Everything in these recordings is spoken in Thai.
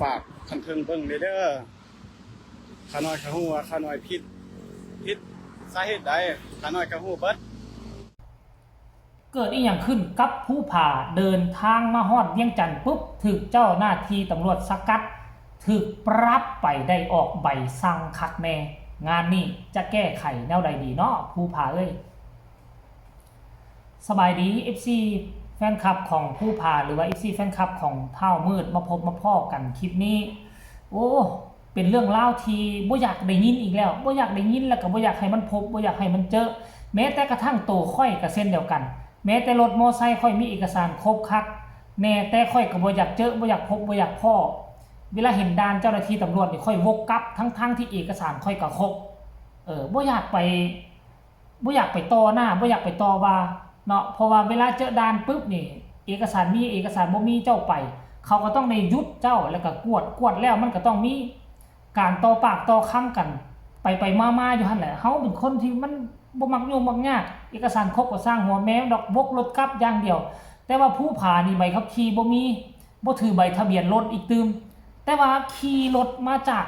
ฝากคันเทิงเบิ่งเด้อขาน้อยขาฮู้ว่าขาน้อยผิดสาเหตุใดขาน้อยขาฮู้เบิดเกิดอีหยังขึ้นกับผู้ผ่าเดินทางมาฮอดเวียงจันทน์ปุ๊บถูกเจ้าหน้าที่ตำรวจสกัดถูกปรับไปได้ออกใบสั่งคักแน่งานนี้จะแก้ไขแนวใดดีเนาะผู้ผ่าเอ้ยสบายดี FC แฟนคลับของผู้ผ่าหรือว่า FC แฟนคลับของเท่ามืดมาพบมาพ้อกันคลิปนี้โอ้เป็นเรื่องเล่าที่บ่อยากได้ยินอีกแล้วบ่อยากได้ยินแล้วก็บ่อยากให้มันพบบ่อยากให้มันเจอแม้แต่กระทั่งโตค่อยก็เช่นเดียวกันแม้แต่รถมอไซค์ค่อยมีเอกสารครบคักแน่แต่ค่อยก็บ่อยากเจอบ่อยากพบบ่อยากพ้อเวลาเห็นด่านเจ้าหน้าที่ตำรวจนี่ค่อยวกกลับทั้งที่เอกสารค่อยก็ครบบ่อยากไปต่อหน้าบ่อยากไปต่อว่าเนาะเพราะว่าเวลาเจอด่านปุ๊บนี่เอกสารมีเอกสารบ่มีเจ้าไปเขาก็ต้องได้ยุดเจ้าแล้วก็กวดแล้วมันก็ต้องมีการต่อปากต่อคำกันไปมาอยู่หั่นแหละเฮาเป็นคนที่มันบ่มักยุ่งมักยากเอกสารครบก็สร้างหัวแม้ดอกวกรถกลับอย่างเดียวแต่ว่าผู้ผ่านี่ใบขับขี่บ่มีบ่ถือใบทะเบียนรถอีกตืมแต่ว่าขี่รถมาจาก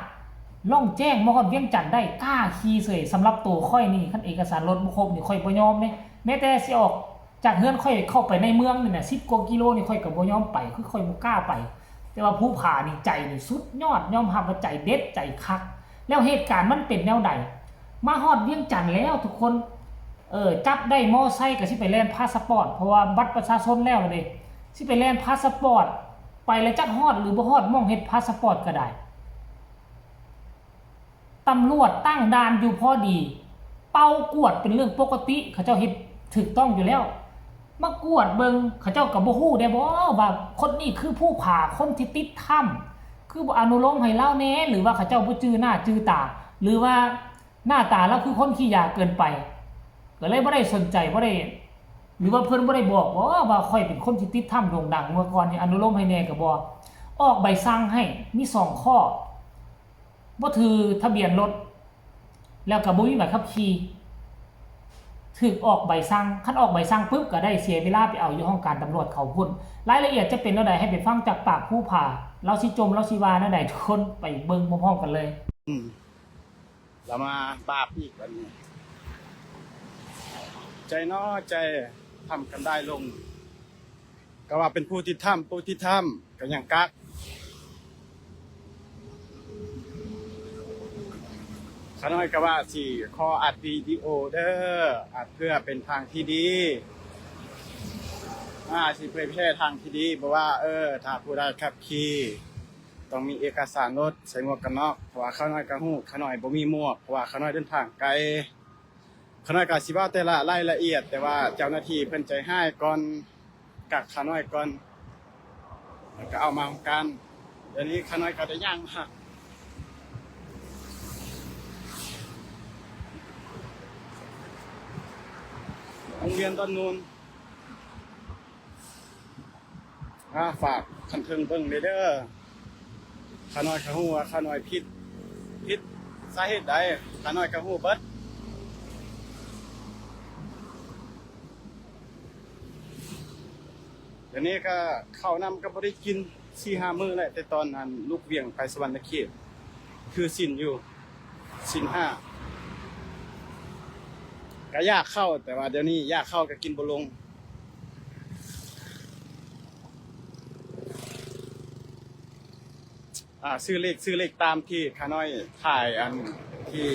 ล่องแจ้งมาฮอดเวียงจันทน์ได้กล้าขี่เสยสำหรับตัวค่อยนี่คันเอกสารรถบ่ครบนี่ค่อยบ่ยอมเด้แม้แต่สิออกจากเฮือนค่อยเข้าไปในเมืองนี่น่ะ10กว่ากิโลนี่ค่อยก็บ่ยอมไปคือค่อยบ่กล้าไปแต่ว่าผู้ผ่านี่ใจนี่สุดยอดยอมรับว่าใจเด็ดใจคักแล้วเหตุการณ์มันเป็นแนวใดมาฮอดเวียงจันทน์แล้วทุกคนจับได้มอไซค์ก็สิไปแล่นพาสปอร์ตเพราะว่าบัตรประชาชนแล้วเด้สิไปแล่นพาสปอร์ตไปแล้วจักฮอดหรือบ่ฮอดมองเฮ็ดพาสปอร์ตก็ได้ตำรวจตั้งด่านอยู่พอดีเป่ากวดเป็นเรื่องปกติเขาเจ้าเฮ็ดถูกต้องอยู่แล้วมากวดเบิ่งเขาเจ้าก็บ่ฮู้ได้บ่ว่าคนนี้คือผู้ผ่าคนที่ติดถ้ำคือบ่อนุโลมให้เล่าแน่หรือว่าเขาเจ้าบ่จื้อหน้าจื้อตาหรือว่าหน้าตาแล้วคือคนขี้ยาเกินไปก็เลยบ่ได้สนใจบ่ได้หรือว่าเพิ่นบ่ได้บอกว่าค่อยเป็นคนที่ติดถ้ำโด่งดังเมื่อก่อนนี่อนุโลมให้แน่ก็บ่ออกใบสั่งให้มี2ข้อบ่ถือทะเบียนรถแล้วก็บ่มีใบขับขี่ถูกออกใบสั่งคันออกใบสั่งปึ๊บก็ได้เสียเวลาไปเอาอยู่ห้องการตำรวจเขาพุ่นรายละเอียดจะเป็นแนวใดให้ไปฟังจากปากผู้ผ่าเราสิจมเราสิว่าแนวใดทุกคนไปเบิ่งพร้อมๆกันเลยเรามาบาปอีกวันนี้ใจน้อใจทำกันได้ลงก็ว่าเป็นผู้ที่ทำก็ยังกักข้าน้อยก็ว่าสิขออัดวิดีโอเด้ออัดเพื่อเป็นทางที่ดีสิเผยแพร่ทางที่ดีบอกว่าถ้าผู้ใดขับขี่ต้องมีเอกสารรถใส่หมวกกันน็อกเพราะว่าข้าน้อยก็ฮู้ข้าน้อยบ่มีหมวกเพราะว่าข้าน้อยเดินทางไกลข้าน้อยก็สิเว้าแต่ละรายละเอียดแต่ว่าเจ้าหน้าที่เพิ่นใจให้ก่อนกักข้าน้อยก่อนแล้วก็เอามากันเดี๋ยวนี้ข้าน้อยก็ได้ย่างมาโรงเรียนต้นนูนฝากคันเทิงเบิ่งเด้อขาน้อยขาฮู้ว่าขาน้อยผิดสาเหตุใดขาน้อยขาฮู้เบิดเดี๋ยวนี้ก็ข้าวนำก็บ่ได้กิน 4-5 มื้อแล้วแต่ตอนนั้นลูกเวียงไปสวรรณเขตคือศีลอยู่ศีล5ก็ยากเข้าแต่ว่าเดี๋ยวนี้ยากเข้าก็กินบ่ลงซื้อเลขตามที่ข้าน้อยถ่ายอันที่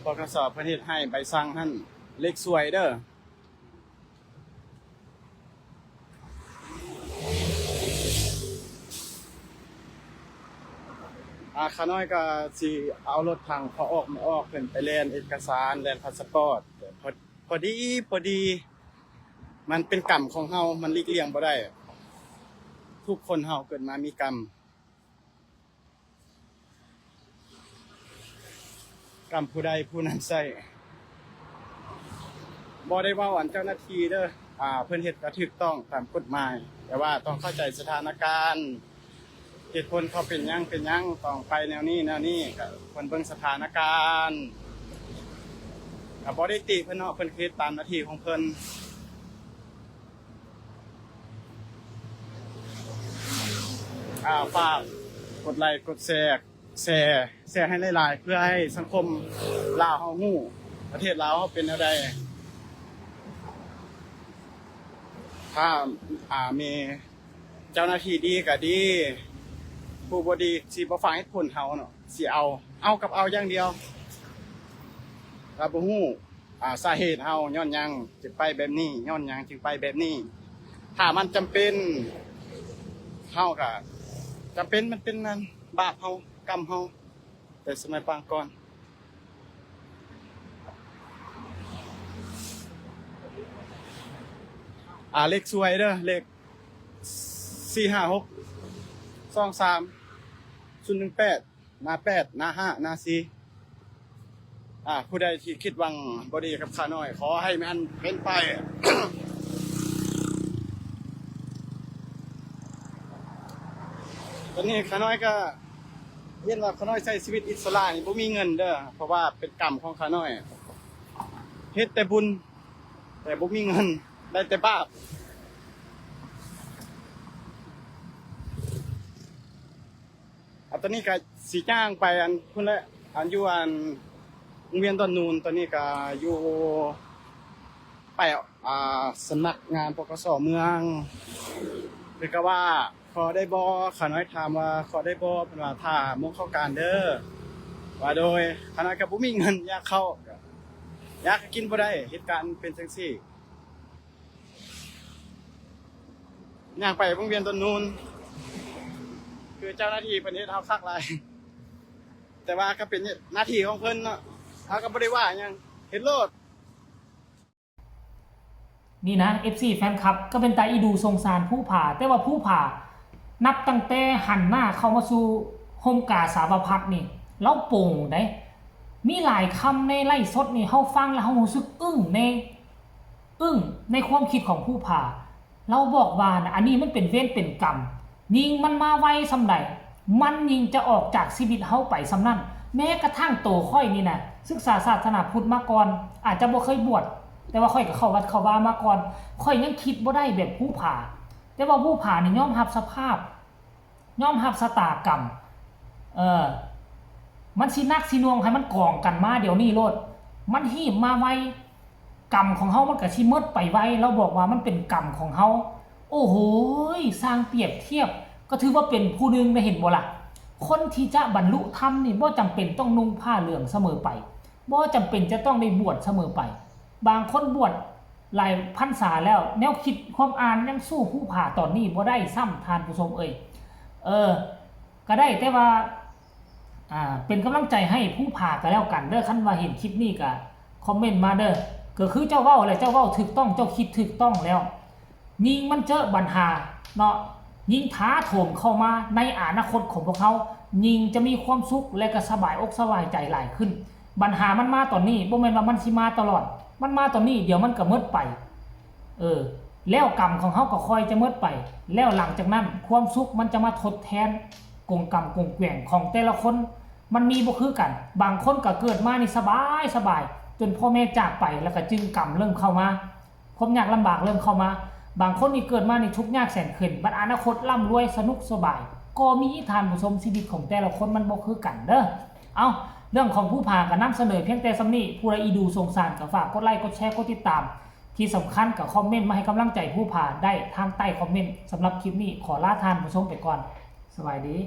ปกส.เพิ่นเฮ็ดให้ใบสั่งหั่นเลขสวยเด้อข้าน้อยก็สิเอารถทางพอออกไม่ออกเพิ่นไปแลนเอกสารแลนพาสปอร์ตพอดีมันเป็นกรรมของเฮามันหลีกเลี่ยงบ่ได้ทุกคนเฮาเกิดมามีกรรมผู้ใดผู้นั้นใส่บ่ได้ว่าอันเจ้าหน้าที่เด้อเพิ่นเฮ็ดก็ถูกต้องตามกฎหมายแต่ว่าต้องเข้าใจสถานการณ์เหตุผลเขาเป็นหยังต้องไปแนวนี้ก็เพิ่นเบิ่งสถานการณ์บ่ได้ติเพิ่นเนาะเพิ่นคิดตามหน้าที่ของเพิ่นฝาก กดไลค์กดแชร์ให้หลายๆเพื่อให้สังคมลาวเฮาฮู้ประเทศลาวเฮาเป็นแนวใดถ้ามีเจ้าหน้าที่ดีก็ดีผู้บ่ดีสิบ่ฟังเหตุผลเฮาเนาะสิเอากับเอาอย่างเดียวถ้าบ่ฮู้สาเหตุเฮาย้อนหยังจึงไปแบบนี้ย้อนหยังจึงไปแบบนี้ถ้ามันจำเป็นเฮาก็จำเป็นมันเป็นนั่นบาปเฮากรรมเฮาแต่สมัยปางก่อนเลขสวยเด้อเลข456 23 018หน้า8หน้า5หน้า4ผู้ใดที่คิดหวังบ่ดีกับข้าน้อยขอให้มันเป็นไป ตอนนี้ข้าน้อยก็เห็นว่าข้าน้อยใช้ชีวิตอิสระนี่บ่มีเงินเด้อเพราะว่าเป็นกรรมของข้าน้อยเฮ็ดแต่บุญแต่บ่มีเงินได้แต่บาปตอนนี้ก็สิจ้างไปพุ่นละอยู่โรงเรียนดอนนูนตอนนี้ก็อยู่ไปสำนักงานปกสเมืองหรือก็ว่าขอได้บ่ข้าน้อยถามว่าขอได้บ่เพิ่นว่าถ้ามุงเข้าการเด้อว่าโดยข้าน้อยก็บ่มีเงินอยากเข้าอยากกินบ่ได้เหตุการณ์เป็นจังซี่ย่างไปโรงเรียนดอนนูนคือเจ้าหน้าที่เพิ่นเฮ็ดเฮาคักหลายแต่ว่าก็เป็นหน้าที่ของเพิ่นเนาะเฮาก็บ่ได้ว่าหยังเฮ็ดโลดนี่นะ FC แฟนคลับก็เป็นตาอีดูสงสารผู้ผ่าแต่ว่าผู้ผ่านับตั้งแต่หันหน้าเข้ามาสู่โฮมกาสาวพัฒน์นี่เราโป่งได้มีหลายคำในไล่สดนี่เฮาฟังแล้วเฮารู้สึกอึ้งในความคิดของผู้ผ่าเราบอกว่านะอันนี้มันเป็นเวรเป็นกรรมยิงมันมาไวสำใดมันยิงจะออกจากชีวิตเฮาไปสำนั้นแม้กระทั่งโตค่อยนี่นะศึกษาศาสนาพุทธมาก่อนอาจจะบ่เคยบวชแต่ว่าค่อยก็เข้าวัดเข้าวามาก่อนค่อยยังคิดบ่ได้แบบผู้ผ่าแต่ว่าผู้ผ่านี่ยอมรับสภาพยอมรับชะตากรรมมันสินักสินวงให้มันกองกันมาเดี๋ยวนี้โลดมันหีบมาไวกรรมของเฮามันก็สิหมดไปไวเราบอกว่ามันเป็นกรรมของเฮาโอ้โหสร้างเปรียบเทียบก็ถือว่าเป็นผู้นึงได้เห็นบ่ล่ะคนที่จะบรรลุธรรมนี่บ่จำเป็นต้องนุ่งผ้าเหลืองเสมอไปบ่จำเป็นจะต้องได้บวชเสมอไปบางคนบวชหลายพรรษาแล้วแนวคิดความอ่านยังสู้ผู้ผ่าตอนนี้บ่ได้ซ้ำทานผู้ชมก็ได้แต่ว่าเป็นกำลังใจให้ผู้ผ่าก็แล้วกันเด้อคันว่าเห็นคลิปนี้ก็คอมเมนต์มาเด้อก็คือเจ้าเว้าอะไรเจ้าเว้าถูกต้องเจ้าคิดถูกต้องแล้วยิ่งมันเจอปัญหาเนาะยิ่งท้าโถมเข้ามาในอนาคตของพวกเขายิ่งจะมีความสุขและก็สบายอกสบายใจหลายขึ้นปัญหามันมาตอนนี้บ่แม่นว่ามันสิมาตลอดมันมาตอนนี้เดี๋ยวมันก็หมดไปแล้วกรรมของเขาก็ค่อยจะหมดไปแล้วหลังจากนั้นความสุขมันจะมาทดแทนกงกรรมกงแกว่งของแต่ละคนมันมีบ่คือกันบางคนก็เกิดมานี่สบายจนพ่อแม่จากไปแล้วก็จึงกรรมเริ่มเข้ามาความยากลำบากเริ่มเข้ามาบางคนนี่เกิดมานี่ทุกข์ยากแสนเข็ญบัดอนาคตร่ำรวยสนุกสบายก็มีทานผู้ชมชีวิตของแต่ละคนมันบ่คือกันเด้อเอาเรื่องของผู้พาก็นำเสนอเพียงแต่สำนี้ผู้ใดอีดูสงสารก็ฝากกดไลค์กดแชร์กดติดตามที่สำคัญก็คอมเมนต์มาให้กำลังใจผู้พาได้ทางใต้คอมเมนต์สำหรับคลิปนี้ขอลาทานผู้ชมไปก่อนสวัสดี